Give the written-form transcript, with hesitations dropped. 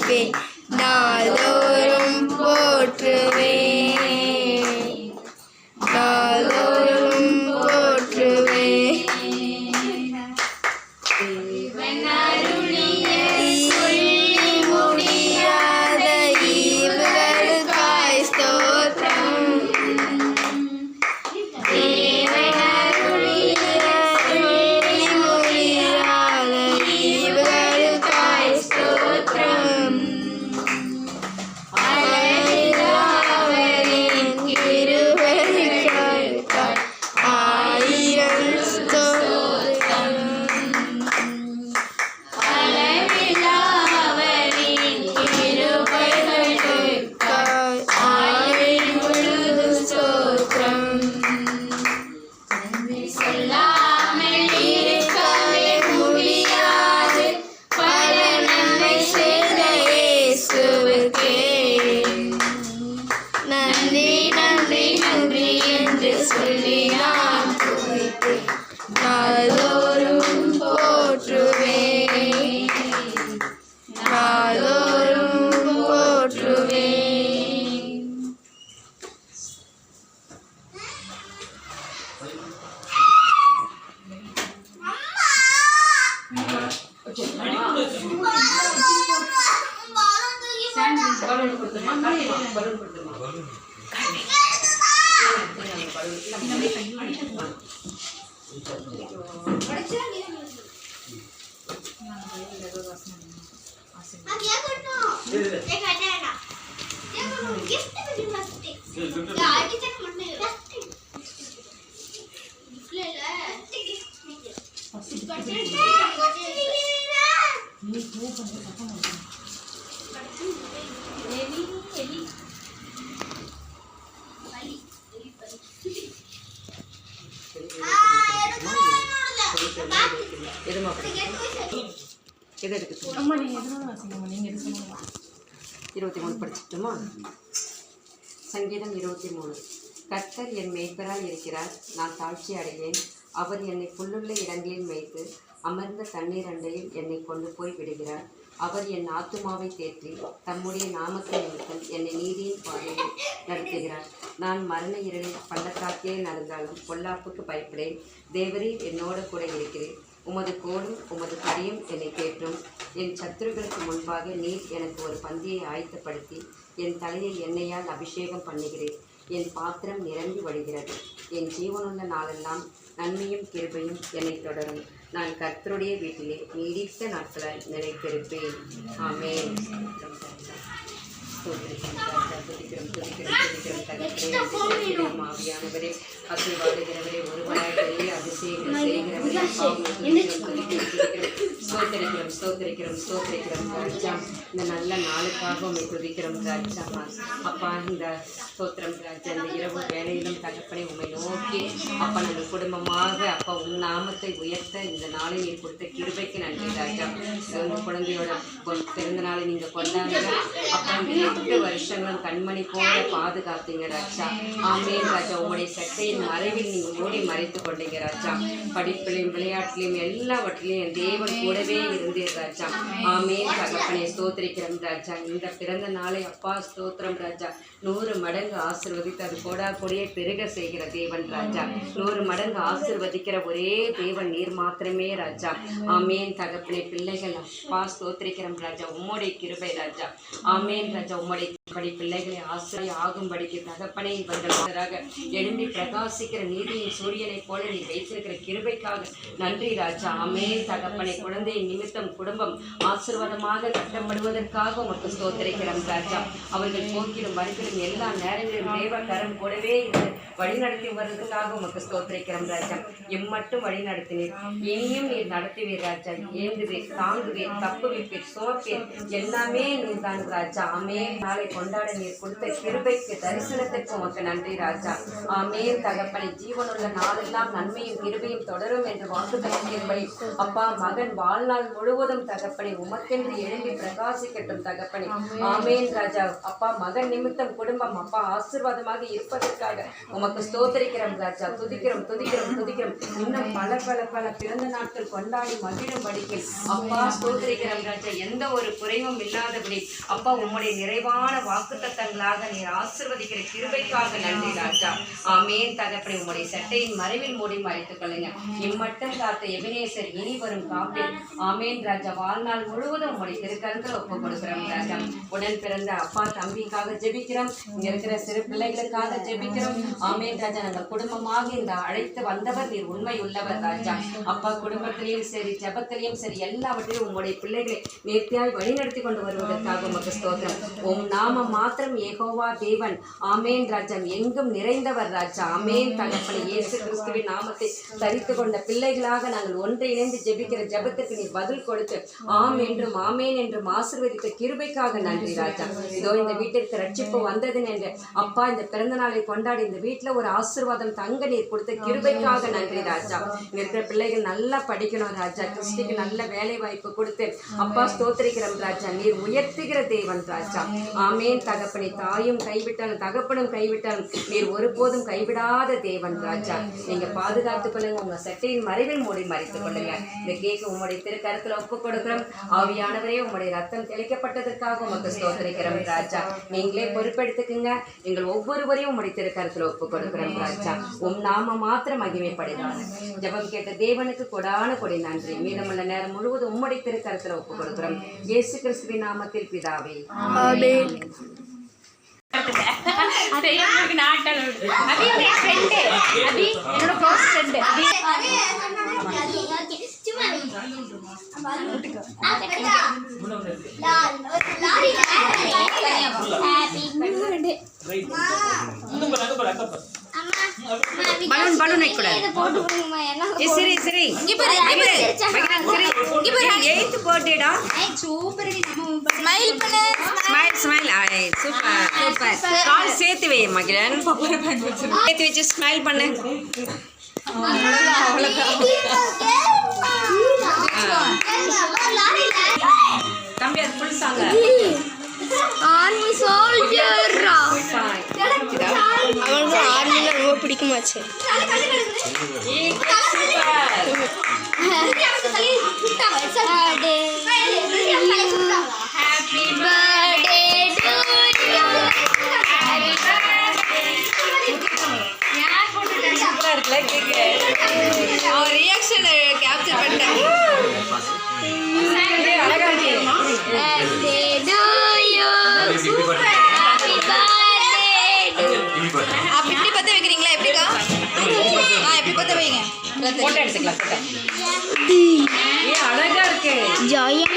துதிப்பேன், நாள்தோறும் போற்றுவேன், நாள்தோறும் போற்றுவேன். தேவன் அருளிய சொல்லி முடியாத ஈவுகளுக்காய் ஸ்தோத்திரம். தேவன் அருளிய சொல்லி முடியாத ஈவுகளுக்காய் ஸ்தோத்திரம். அளவில்லாதவரின் கிருபைகளுக்காய் ஆயிரம் ஸ்தோத்திரம். அளவில்லாதவரின் கிருபைகளுக்காய் ஆயிரம் ஸ்தோத்திரம். நன்றி சொல்லாமல் இருக்கவே முடியாது பல நன்மை செய்த இயேசுவுக்கே நன்றி நன்றி நன்றி என்று சொல்லி நான் துதிப்பேன், நாள்தோறும் போற்றுவேன், நாள்தோறும் போற்றுவேன். எது எடுத்து 23 படிச்சுட்டுமா? சங்கீதம் 23. கர்த்தர் என் மேய்ப்பராய் இருக்கிறார், நான் தாழ்ச்சி அடையேன். அவர் என்னை புல்லுள்ள இடங்களில் மேய்த்து அமர்ந்த தண்ணீர் அண்டையில் என்னை கொண்டு போய் விடுகிறார். அவர் என் ஆத்துமாவை தேற்றி தம்முடைய நாமத்தை நிமித்தம் என்னை நீதியின் பாதையில் நடத்துகிறார். நான் மரண இருளில் பள்ளத்தாக்கிலே நடந்தாலும் பொல்லாப்புக்கு பயப்படேன். தேவரீர் என்னோடு கூட இருக்கிறேன். உமது கோடும் உமது கடியும் என்னை தேற்றும். என் சத்துருக்களுக்கு முன்பாக நீர் எனக்கு ஒரு பந்தியை ஆயத்தப்படுத்தி என் தலையை எண்ணெயால் அபிஷேகம் பண்ணுகிறேன். என் பாத்திரம் நிரம்பி வழிகிறது. என் ஜீவனுள்ள நாளெல்லாம் நன்மையும் கிருபையும் என்னை தொடரும். நான் கர்த்தருடைய வீட்டிலே நீடித்த நாட்களாய் நிலைத்திருப்பேன். ஆமென். ஆவியானவரே, ஆசீர்வாதகிறவரே, ஒருவராய் பெரிய அதிசயங்கள் செய்கிறவரே, ஸ்தோத்திரிக்கிறோம் ஸ்தோத்திரிக்கிறோம் ஸ்தோத்திரிக்கிறோம் ராஜா. இந்த நல்ல நாளுக்காக உண்மை துதிக்கிறோம் ராஜா. அப்பா, இந்த ஸ்தோத்திரம் ராஜா, இந்த இரவு வேலையிலும் தகப்பனை உண்மை நோக்கி அப்பா நாங்கள் குடும்பமாக அப்பா உன் நாமத்தை உயர்த்த இந்த நாளை நீ கொடுத்த கிருபைக்கு நன்றி ராஜா. உங்கள் குழந்தையோட பிறந்த நாளை நீங்கள் கொண்டாடுங்க அப்பா. 8 வருஷங்களும் கண்மணி போல பாதுகாத்தீங்க ராஜா. ஆமென் ராஜா. உங்களுடைய சட்டையின் மறைவில் நீங்கள் ஓடி மறைத்து கொண்டீங்க ராஜா. படிப்பிலையும் விளையாட்டிலையும் எல்லாவற்றிலையும் என் தேவன் கூடவே இருந்தீர் ராஜா. ஆமென் தகப்பனை ஸ்தோத்திரிக்கிறோம் ராஜா. இந்த பிறந்த நாளை அப்பா ஸ்தோத்திரம் ராஜா 100 மடங்கு ஆசீர்வதித்து அது கோடா கொடியை பெருக செய்கிற தேவன் ராஜா. 100 மடங்கு ஆசீர்வதிக்கிற ஒரே தேவன் நீர் மாத்திரமே ராஜா. ஆமென் தகப்பனை. பிள்ளைகள் அப்பா ஸ்தோத்திரிக்கிறோம் ராஜா, உம்முடைய கிருபை ராஜா. ஆமென் ராஜா. உம்முடைய பிள்ளைகளை ஆசிரியை ஆகும்படிக்கு தகப்பனை இவர்களாக எழும்பி பிரகாசிக்கிற நீதியின் சூரியனை போல நீ வைத்திருக்கிற கிருபைக்காக நன்றி ராஜா. ஆமென் தகப்பனை. குழந்தையின் நிமித்தம் குடும்பம் ஆசீர்வாதமாக கட்டப்படுவதற்காக உமக்கு ஸ்தோத்திரிக்கிறோம் ராஜா. அவர்கள் போக்கிலும் வருகிலும் எல்லா நேரங்களிலும் தேவ கரம் கூடவே வழிநடத்தி வருவதற்காக உமக்கு ஸ்தோத்திரிக்கிறோம் ராஜா. எம்மட்டும் வழி நடத்தினீர், இனியும் நீர் நடத்துவீர் ராஜா. ஏந்துவீர், தாங்குவீர், தப்புவிப்பீர், சோப்பீர், எல்லாமே நீர் தான் ராஜா. ஆமென். நாளை கொண்டாட நீர் கொடுத்த கிருபைக்கு தரிசனத்திற்கு உமக்கு நன்றி ராஜா. ஆமென் தகப்பனை. ஜீவனுள்ள நாளெல்லாம் நன்மையும் கிருபையும் தொடரும் என்று வாக்குத்தத்தத்தின்படி அப்பா மகன் வாழ்நாள் முழுவதும் தகப்பனை உமக்கென்று எழும்பி பிரகாசிக்கட்டும் தகப்பனை. ஆமென் ராஜா. அப்பா மகன் நிமித்தம் குடும்பம் அப்பா ஆசீர்வாதமாக இருப்பதற்காக உமக்கு ஸ்தோத்திரிக்கிறோம் ராஜா. துதிக்கிறோம் துதிக்கிறோம் துதிக்கிறோம். இன்னும் பல பல பல பிறந்த நாட்கள் கொண்டாடி மகிழும் படிக்கும் அப்பா ஸ்தோத்திரிக்கிறோம் ராஜா. எந்த ஒரு குறைவும் இல்லாதபடி அப்பா உம்முடைய நிறைவான வாக்குத்தத்தங்களாக நீர் ஆசீர்வதிக்கிற கிருபைக்காக நன்றி ராஜா. ஆமென் தகப்பனை. உம்முடைய சட்டையின் மறைவில் மூடி மறைத்துக் கொள்ளுங்க. இம்மட்டும் காத்த எபினேசர் இனி வரும் காப்பில் ஆமென் ராஜா வாழ்நாள் முழுவதும் உம்முடைய திருக்கரத்தில் ஒப்புக் கொடுக்கிறோம் ராஜா. உடன் பிறந்த அப்பா தம்பிக்காக ஜெபிக்கிறோம். இங்க இருக்கிற சிறு பிள்ளைகளுக்காக ஜெபிக்கிறோம். ஆமென் ராஜா. நாங்கள் குடும்பமாக இந்த அழைத்து வந்தவர் நீர் உண்மை உள்ளவர் ராஜா. அப்பா குடும்பத்திலையும் சரி ஜெபத்திலையும் சரி எல்லாவற்றிலும் உங்களுடைய பிள்ளைகளை நேர்த்தியாய் வழிநடத்தி கொண்டு வருவதற்காக உமக்கு ஸ்தோத்திரம். உம் நாம மாத்திரம் யெகோவா தேவன். ஆமென் ராஜா. எங்கும் நிறைந்தவர் ராஜா. ஆமென் தகப்பனே. இயேசு கிறிஸ்துவின் நாமத்தை தரித்து கொண்ட பிள்ளைகளாக நாங்கள் ஒன்று இணைந்து ஜெபிக்கிற ஜெபத்திற்கு நீர் பதில் கொடுத்து ஆமென் என்றும் ஆசீர்வதித்த கிருபைக்காக நன்றி ராஜா. இதோ இந்த வீட்டிற்கு ரட்சிப்பு வந்தது என்று அப்பா இந்த பிறந்த நாளை கொண்டாடி இந்த வீட்டில் ஒரு ஆசீர்வாதம் தங்க நீர் கொடுத்த கிருபைக்காக நன்றி ராஜா. இங்க இருக்கிற பிள்ளைகள் நல்லா படிக்கணும் ராஜா. கிறிஸ்டிக்கு நல்ல வேலை வாய்ப்பு கொடுத்து அப்பா ஸ்தோத்திரிக்கிறோம் ராஜா. நீர் உயர்த்துகிற தேவன் ராஜா. ஆமென் தகப்பனை. தாயும் கைவிட்டாலும் தகப்பனும் கைவிட்டாலும் நீர் ஒருபோதும் கைவிடாத தேவன் ராஜா. நீங்க பாதுகாத்துக் கொள்ளுங்க. உங்க சட்டையின் மறைவில் மூடி மறைத்துக் கொள்ளுங்க. இந்த கேக்கு உங்களுடைய திருக்கரத்துல ஒப்புக் கொடுக்கிறோம். ஆவியானவரே உங்களுடைய ரத்தம் தெளிக்கப்பட்டதற்காக உமக்கு ஸ்தோத்திரிக்கிறோம் ராஜா. நீங்களே பொறுப்பெடுத்துக்குங்க. எங்கள் ஒவ்வொருவரையும் உங்களுடைய திருக்கரத்துல ஒப்புக் கொடுக்கிறோம் ராஜா. உம் நாம மாத்திரம் மகிமைப்படுகிறாங்க. ஜெபம் கேட்ட தேவனுக்கு கொடான கொடி நன்றி. மீதமுள்ள நேரம் முழுவதும் உம்முடைய திருக்கரத்துல ஒப்புக் கொடுக்கிறோம். இயேசு கிறிஸ்துவின் நாமத்தில் பிதாவே ஆமென். பலூன் பலூன் சரி சரி எயித்து போட்டுடா. Smile smile super super. கால் சேர்த்து வை மகிழன். சேர்த்து வச்சு ஸ்மைல் பண்ணு. தம்பி அது ஃபுல் சாங்க. ஆர்மி சோல்ஜரா அவனுக்கு ஆர்மில ரொம்ப பிடிக்குமாச்சு. Happy birthday to you. சூப்பரா இருக்குல்ல கேக்கு. அவன் ரியாக்ஷன் கேப்சர் பண்ணிட்டேன். அழகா இருக்கு. Birthday to you. Happy birthday to. இப்படி பத்த வைக்கிறீங்களா? எப்படிக்கா? எப்படி பத்த வைங்க. போட்டோ எடுத்துக்கலாம். அழகா இருக்கு. ஜாயம்